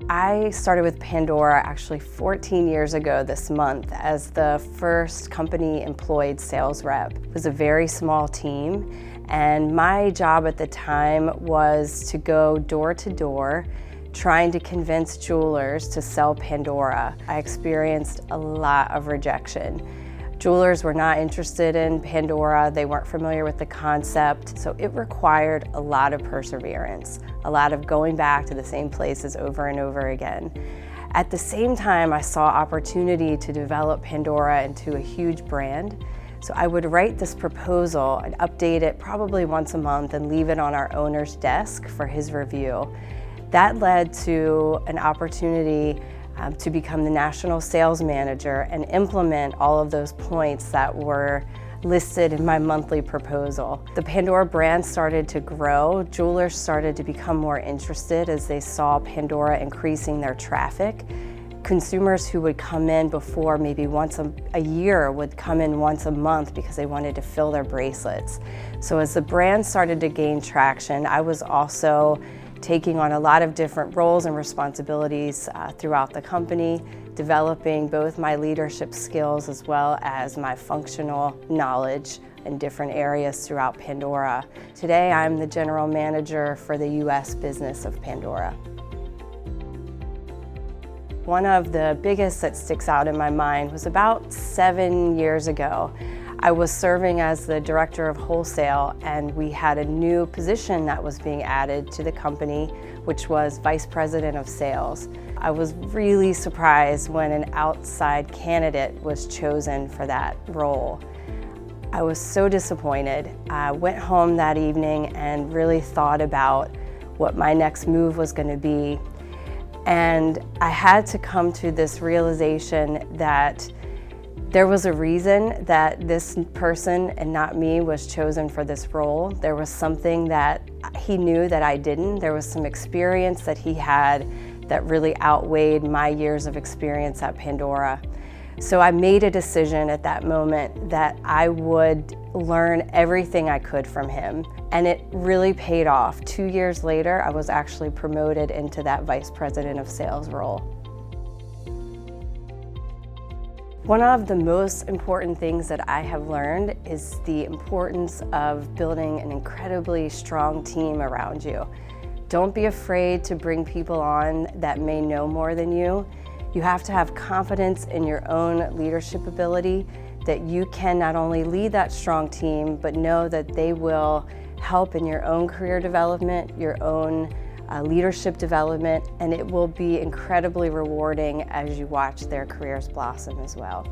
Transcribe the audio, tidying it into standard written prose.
I started with Pandora actually 14 years ago this month as the first company-employed sales rep. It was a very small team, and my job at the time was to go door to door trying to convince jewelers to sell Pandora. I experienced a lot of rejection. Jewelers were not interested in Pandora, they weren't familiar with the concept, so it required a lot of perseverance, a lot of going back to the same places over and over again. At the same time, I saw opportunity to develop Pandora into a huge brand, so I would write this proposal and update it probably once a month and leave it on our owner's desk for his review. That led to an opportunity to become the national sales manager and implement all of those points that were listed in my monthly proposal. The Pandora brand started to grow. Jewelers started to become more interested as they saw Pandora increasing their traffic. Consumers who would come in before maybe once a year would come in once a month because they wanted to fill their bracelets. So as the brand started to gain traction, I was also taking on a lot of different roles and responsibilities throughout the company, developing both my leadership skills as well as my functional knowledge in different areas throughout Pandora. Today, I'm the general manager for the US business of Pandora. One of the biggest that sticks out in my mind was about 7 years ago. I was serving as the director of wholesale, and we had a new position that was being added to the company, which was vice president of sales. I was really surprised when an outside candidate was chosen for that role. I was so disappointed. I went home that evening and really thought about what my next move was going to be. And I had to come to this realization that there was a reason that this person and not me was chosen for this role. There was something that he knew that I didn't. There was some experience that he had that really outweighed my years of experience at Pandora. So I made a decision at that moment that I would learn everything I could from him. And it really paid off. 2 years later, I was actually promoted into that vice president of sales role. One of the most important things that I have learned is the importance of building an incredibly strong team around you. Don't be afraid to bring people on that may know more than you. You have to have confidence in your own leadership ability, that you can not only lead that strong team, but know that they will help in your own career development, your own leadership development, and it will be incredibly rewarding as you watch their careers blossom as well.